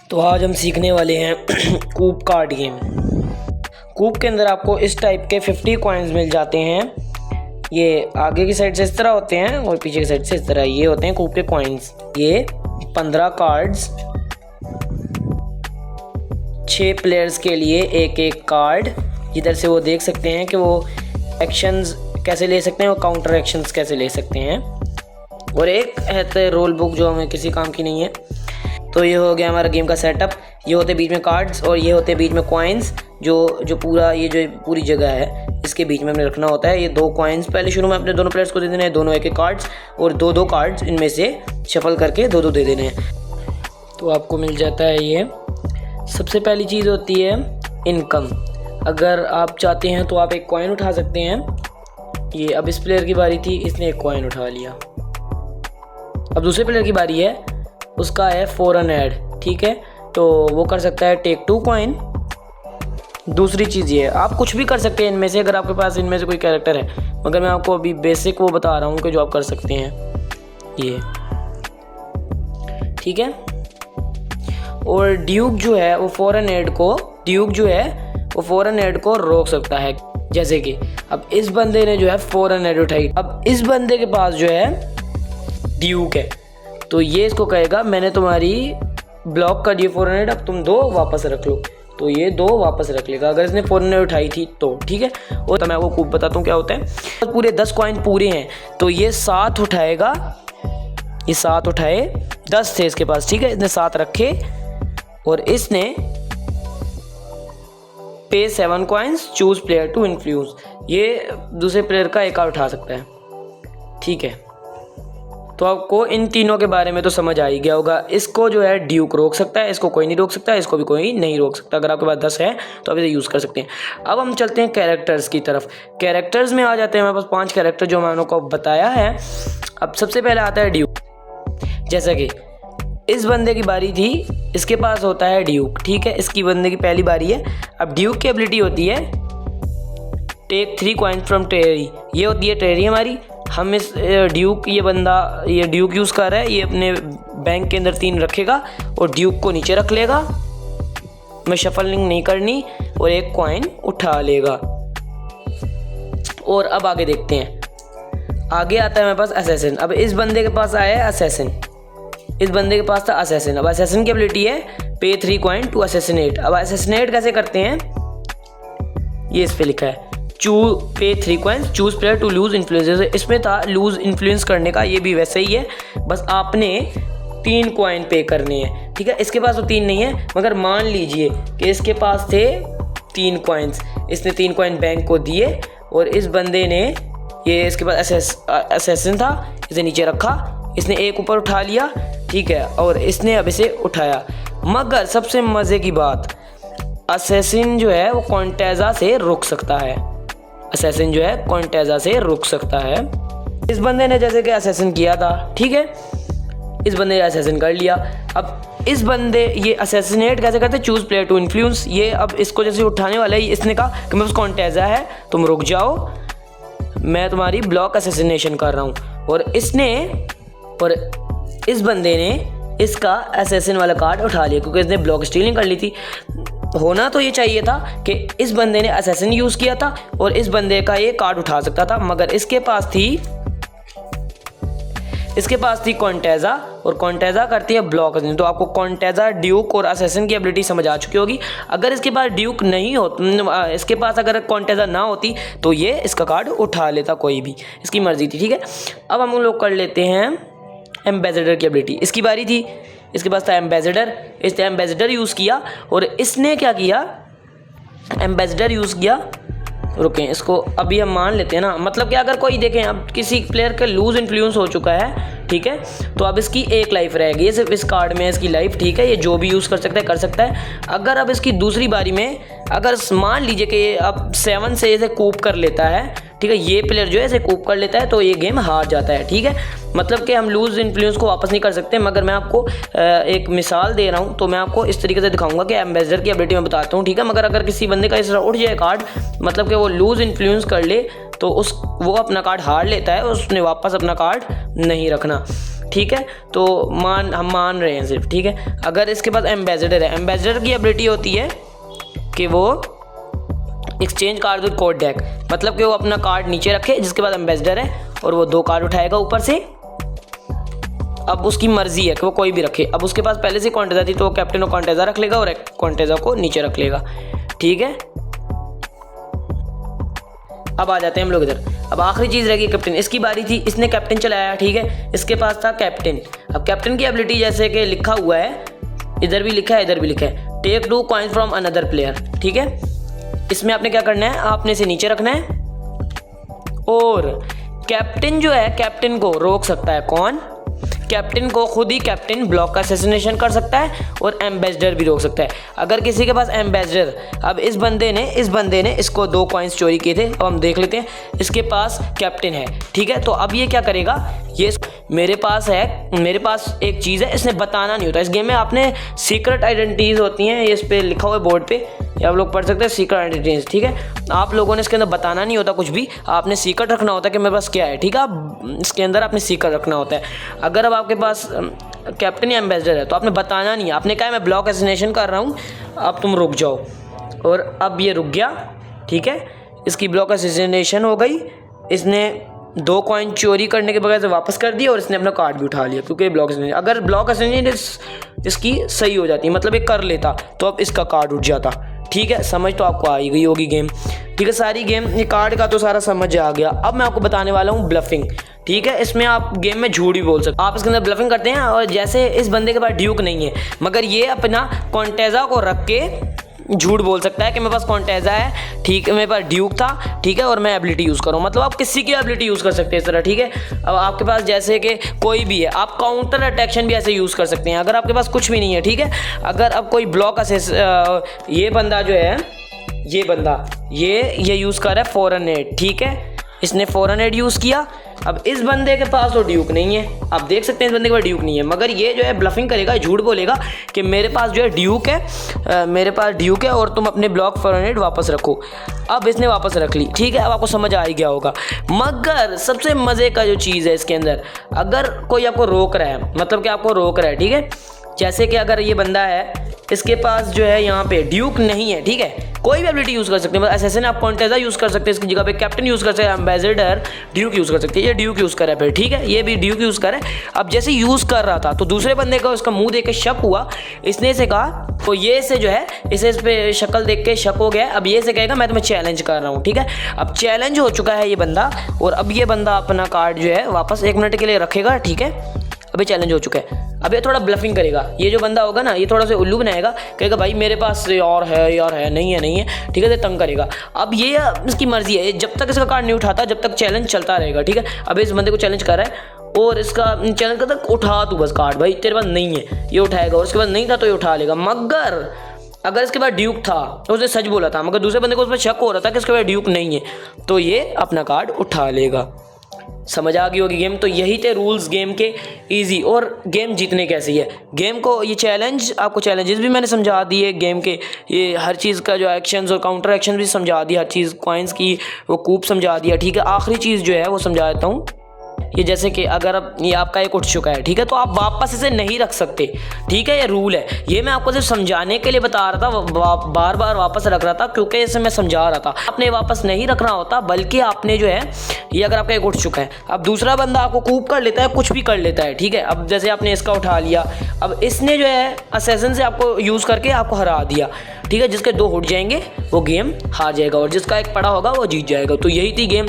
तो आज हम सीखने वाले हैं कूप कार्ड गेम। कूप के अंदर आपको इस टाइप के 50 कॉइन्स मिल जाते हैं। ये आगे की साइड से इस तरह होते हैं और पीछे की साइड से इस तरह, ये होते हैं कूप के कॉइन्स। ये 15 कार्ड्स, 6 प्लेयर्स के लिए एक एक कार्ड। इधर से वो देख सकते हैं कि वो एक्शंस कैसे ले सकते हैं और काउंटर एक्शंस कैसे ले सकते हैं। और एक है रोल बुक जो हमें किसी काम की नहीं है। तो ये हो गया हमारा गेम का सेटअप। ये होते बीच में कार्ड्स और ये होते बीच में कॉइन्स। जो पूरी जगह है इसके बीच में हमें रखना होता है। ये 2 कॉइन्स पहले शुरू में अपने दोनों प्लेयर्स को दे देने हैं, दोनों एक एक कार्ड्स, और 2-2 कार्ड्स इनमें से शफल करके 2-2 दे देने हैं। तो आपको मिल जाता है ये। सबसे पहली चीज़ होती है इनकम। अगर आप चाहते हैं तो आप एक कॉइन उठा सकते हैं। ये अब इस प्लेयर की बारी थी, इसने एक कॉइन उठा लिया। अब दूसरे प्लेयर की बारी है, उसका है फॉरन ऐड, ठीक है। तो वो कर सकता है टेक 2 कॉइन। दूसरी चीज़ ये है, आप कुछ भी कर सकते हैं इनमें से, अगर आपके पास इनमें से कोई कैरेक्टर है, मगर मैं आपको अभी बेसिक वो बता रहा हूँ कि जो आप कर सकते हैं ये, ठीक है। और ड्यूक जो है वो फॉरन ऐड को रोक सकता है। जैसे कि अब इस बंदे ने जो है फॉरन ऐड उठाई, अब इस बंदे के पास जो है ड्यूक है, तो ये इसको कहेगा मैंने तुम्हारी ब्लॉक कर दी फॉरन ऐड, अब तुम 2 वापस रख लो। तो ये 2 वापस रख लेगा अगर इसने फॉरन ऐड उठाई थी तो, ठीक है। और तो मैं वो खूब बताता हूँ क्या होता है। पूरे 10 कॉइन पूरे हैं तो ये 7 उठाएगा। ये 7 उठाए, 10 थे इसके पास, ठीक है। इसने 7 रखे और इसने pay 7 coins, choose player to influence. ये दूसरे प्लेयर का एक कार्ड उठा सकता है, ठीक है। तो आपको इन तीनों के बारे में तो समझ आ ही गया होगा। इसको जो है ड्यूक रोक सकता है, इसको कोई नहीं रोक सकता, इसको भी कोई नहीं रोक सकता। अगर आपके पास 10 है तो आप इसे यूज़ कर सकते हैं। अब हम चलते हैं कैरेक्टर्स की तरफ। कैरेक्टर्स में आ जाते हैं हमारे पास 5 कैरेक्टर जो मैंने आपको बताया है। अब सबसे पहले आता है ड्यूक। जैसा कि इस बंदे की बारी थी, इसके पास होता है ड्यूक, ठीक है। इसकी बंदे की पहली बारी है। अब ड्यूक की एबिलिटी होती है टेक 3 कॉइन फ्रॉम टेरी। ये होती है टेरी हमारी। हम इस ड्यूक, ये ड्यूक यूज़ कर रहा है, ये अपने बैंक के अंदर 3 रखेगा और ड्यूक को नीचे रख लेगा, मैं शफलिंग नहीं करनी, और एक कॉइन उठा लेगा। और अब आगे देखते हैं। आगे आता है मेरे पास असैसिन। अब इस बंदे के पास आया है असैसिन, इस बंदे के पास था असैसिन। अब असैसिन की एबिलिटी है पे 3 कॉइन टू असैसिनेट। अब असैसिनेट कैसे करते हैं, ये इस पे लिखा है pay 3 coins, choose player to lose influence. इसमें था लूज इन्फ्लुएंस करने का, ये भी वैसे ही है, बस आपने 3 कॉइन पे करने हैं, ठीक है। इसके पास तो 3 नहीं है, मगर मान लीजिए कि इसके पास थे 3 कॉइन्स, इसने 3 कॉइन बैंक को दिए और इस बंदे ने, ये इसके पास असैसिन था, इसे नीचे रखा, इसने एक ऊपर उठा लिया, ठीक है, और इसने अब इसे उठाया। मगर सबसे मज़े की बात, असैसिन जो है वो कॉन्टेजा से रुक सकता है। असैसिन जो है कॉन्टेजा से रुक सकता है। इस बंदे ने जैसे कि असैसिन किया था, ठीक है, इस बंदे ने असैसिन कर लिया। अब इस बंदे, ये असैसिनेट कैसे करते, चूज प्लेयर टू इन्फ्लुएंस। ये अब इसको जैसे उठाने वाला है, इसने कहा कि मैं कॉन्टेजा है, तुम रुक जाओ, मैं तुम्हारी ब्लॉक असैसिनेशन कर रहा हूँ। और इस बंदे ने इसका असैसिन वाला कार्ड उठा लिया क्योंकि इसने ब्लॉक स्टीलिंग कर ली थी। होना तो ये चाहिए था कि इस बंदे ने असैसिन यूज़ किया था और इस बंदे का ये कार्ड उठा सकता था, मगर इसके पास थी कॉन्टेजा, और कॉन्टेजा करती है ब्लॉक। तो आपको कॉन्टेजा, ड्यूक और असैसिन की एबिलिटी समझ आ चुकी होगी। अगर इसके पास ड्यूक नहीं हो, इसके पास अगर कॉन्टेजा ना होती तो ये इसका कार्ड उठा लेता, कोई भी, इसकी मर्जी थी, ठीक है। अब हम लोग कर लेते हैं एम्बेसडर की एबिलिटी। इसकी बारी थी, इसके पास था एम्बेसडर, इसने एम्बेसडर यूज़ किया और इसने क्या किया, एम्बेसडर यूज़ किया। रुकें, इसको अभी हम मान लेते हैं ना, मतलब कि अगर कोई देखें, अब किसी प्लेयर का लूज इन्फ्लुएंस हो चुका है, ठीक है, तो अब इसकी 1 लाइफ रहेगी, सिर्फ इस कार्ड में इसकी लाइफ, ठीक है। ये जो भी यूज़ कर सकता है। अगर अब इसकी दूसरी बारी में, अगर मान लीजिए कि ये अब 7 से इसे कूप कर लेता है, ठीक है, ये प्लेयर जो है इसे कूप कर लेता है, तो ये गेम हार जाता है, ठीक है। मतलब कि हम लूज इन्फ्लुएंस को वापस नहीं कर सकते। मगर मैं आपको एक मिसाल दे रहा हूँ, तो मैं आपको इस तरीके से दिखाऊंगा कि एम्बेसडर की एबिलिटी मैं बताता हूँ, ठीक है। मगर अगर किसी बंदे का इस तरह उठ जाए कार्ड, मतलब कि वो लूज इन्फ्लुएंस कर ले, तो वो अपना कार्ड हार लेता है, उसने वापस अपना कार्ड नहीं रखना, ठीक है, तो हम मान रहे हैं सिर्फ, ठीक है। अगर इसके पास एम्बेसडर है, एम्बेसडर की एबिलिटी होती है कि वो exchange card with code deck, मतलब कि वो अपना कार्ड नीचे रखे जिसके बाद एम्बेसडर है और वो 2 कार्ड उठाएगा ऊपर से। अब उसकी मर्जी है कि वो कोई भी रखे। अब उसके पास पहले से क्वांटेजा थी तो वो कैप्टन और क्वांटेजा रख लेगा और क्वांटेजा को नीचे रख लेगा, ठीक है। अब आ जाते हैं हम लोग इधर। अब आखिरी चीज़ रहेगी कैप्टन, इसकी बारी थी, इसने कैप्टन चलाया, ठीक है। इसके पास था कैप्टन। अब कैप्टन की एबिलिटी जैसे कि लिखा हुआ है, इधर भी लिखा है इधर भी लिखा है, take 2 coins from another player, ठीक है। इसमें आपने क्या करना है, आपने इसे नीचे रखना है और कैप्टन जो है कैप्टन को रोक सकता है कौन, कैप्टन को खुद ही कैप्टन ब्लॉक का असैसिनेशन कर सकता है और एम्बेसडर भी रोक सकता है। अगर किसी के पास एम्बेसडर, अब इस बंदे ने इसको 2 कॉइन्स चोरी किए थे, अब हम देख लेते हैं। इसके पास कैप्टन है, ठीक है, तो अब ये क्या करेगा, ये मेरे पास एक चीज़ है, इसने बताना नहीं होता। इस गेम में आपने सीक्रेट आइडेंटिटीज़ होती हैं, ये इस पर लिखा हुआ है बोर्ड पे, या आप लोग पढ़ सकते हैं सीक्रेट आइडेंटिटीज़, ठीक है। आप लोगों ने इसके अंदर बताना नहीं होता कुछ भी, आपने सीक्रेट रखना होता है कि मेरे पास क्या है, ठीक है। आप इसके अंदर आपने सीक्रेट रखना होता है। अगर अब आपके पास कैप्टन या एम्बेसडर है तो आपने बताना नहीं है, आपने कहा मैं ब्लॉक असैसिनेशन कर रहा हूँ, अब तुम रुक जाओ। और अब ये रुक गया, ठीक है, इसकी ब्लॉक असैसिनेशन हो गई, इसने 2 कॉइन चोरी करने के बगैर से वापस कर दिया और इसने अपना कार्ड भी उठा लिया, क्योंकि ब्लॉक असैसिनेशन, अगर ब्लॉक असैसिनेशन इसकी सही हो जाती, मतलब ये कर लेता तो अब इसका कार्ड उठ जाता, ठीक है। समझ तो आपको आ ही गई होगी गेम, ठीक है। सारी गेम, ये कार्ड का तो सारा समझ आ गया। अब मैं आपको बताने वाला हूँ ब्लफिंग, ठीक है। इसमें आप गेम में झूठ भी बोल सकते हो, आप इसके अंदर ब्लफिंग करते हैं। और जैसे इस बंदे के पास ड्यूक नहीं है, मगर ये अपना क्वांटेजा को रख के झूठ बोल सकता है कि मेरे पास क्वांटेजा है, ठीक है, मेरे पास ड्यूक था, ठीक है, और मैं एबिलिटी यूज़ करूँ, मतलब आप किसी की एबिलिटी यूज़ कर सकते हैं इस तरह, ठीक है। अब आपके पास जैसे कि कोई भी है, आप काउंटर अटैक्शन भी ऐसे यूज़ कर सकते हैं अगर आपके पास कुछ भी नहीं है, ठीक है। अगर अब कोई ब्लॉक ये बंदा जो है, ये यूज़ कर रहा है फॉरनेट, ठीक है, इसने फॉरनेट यूज़ किया। अब इस बंदे के पास तो ड्यूक नहीं है, आप देख सकते हैं इस बंदे के पास ड्यूक नहीं है, मगर ये जो है ब्लफिंग करेगा, झूठ बोलेगा कि मेरे पास जो है ड्यूक है और तुम अपने ब्लॉक फॉरनेट वापस रखो। अब इसने वापस रख ली, ठीक है। अब आपको समझ आ ही गया होगा। मगर सबसे मज़े का जो चीज़ है इसके अंदर, अगर कोई आपको रोक रहा है, मतलब कि आपको रोक रहा है, ठीक है, जैसे कि अगर ये बंदा है, इसके पास जो है यहाँ पे ड्यूक नहीं है, ठीक है, कोई भी एबिलिटी यूज़ कर सकते हैं, असैसिन आप क्वांटेजा यूज़ कर सकते हैं, इसकी जगह पे कैप्टन यूज़ कर सकते हैं, एम्बेसडर ड्यूक यूज़ कर सकते हैं। ये ड्यूक यूज़ कर रहा है फिर, ठीक है, ये भी ड्यूक यूज़ कर रहा है। अब जैसे यूज़ कर रहा था तो दूसरे बंदे का उसका मुंह देख के शक हुआ, इसने इसे कहा, तो ये से जो है इसे इस पे शक्ल देख के शक हो गया। अब ये से कहेगा मैं तुम्हें चैलेंज कर रहा हूँ, ठीक है। अब चैलेंज हो चुका है ये बंदा, और अब ये बंदा अपना कार्ड जो है वापस 1 मिनट के लिए रखेगा, ठीक है। अभी चैलेंज हो चुका है, अब ये थोड़ा ब्लफिंग करेगा। ये जो बंदा होगा ना, ये थोड़ा सा उल्लू बनाएगा, कहेगा भाई मेरे पास यार है, नहीं है, ठीक है, तंग करेगा। अब ये इसकी मर्जी है, जब तक इसका कार्ड नहीं उठाता जब तक चैलेंज चलता रहेगा, ठीक है। अब इस बंदे को चैलेंज कर रहा है और इसका चैलेंज करता है उठा तू बस कार्ड, भाई तेरे पास नहीं है, ये उठाएगा, और उसके पास नहीं था तो ये उठा लेगा। मगर अगर इसके पास ड्यूक था तो उसने सच बोला था, मगर दूसरे बंदे को उस पर शक हो रहा था कि इसके पास ड्यूक नहीं है, तो ये अपना कार्ड उठा लेगा। समझ आ गई होगी गेम। तो यही थे रूल्स गेम के इजी, और गेम जीतने कैसी है। गेम को ये चैलेंज, आपको चैलेंजेस भी मैंने समझा दिए गेम के, ये हर चीज़ का जो एक्शंस और काउंटर एक्शन भी समझा दिया, हर चीज़ कॉइन्स की वो कूप समझा दिया, ठीक है। आखिरी चीज़ जो है वो समझा देता हूँ, ये जैसे कि अगर अब ये आपका एक उठ चुका है, ठीक है, तो आप वापस इसे नहीं रख सकते, ठीक है, ये रूल है। ये मैं आपको सिर्फ समझाने के लिए बता रहा था, बार बार वापस रख रहा था क्योंकि इसे मैं समझा रहा था। आपने वापस नहीं रखना होता, बल्कि आपने जो है, ये अगर आपका एक उठ चुका है, अब दूसरा बंदा आपको कूप कर लेता है, कुछ भी कर लेता है, ठीक है। अब जैसे आपने इसका उठा लिया, अब इसने जो है असैसिन से आपको यूज़ करके आपको हरा दिया, ठीक है। जिसके 2 उठ जाएंगे वो गेम हार जाएगा, और जिसका एक पड़ा होगा वो जीत जाएगा। तो यही थी गेम।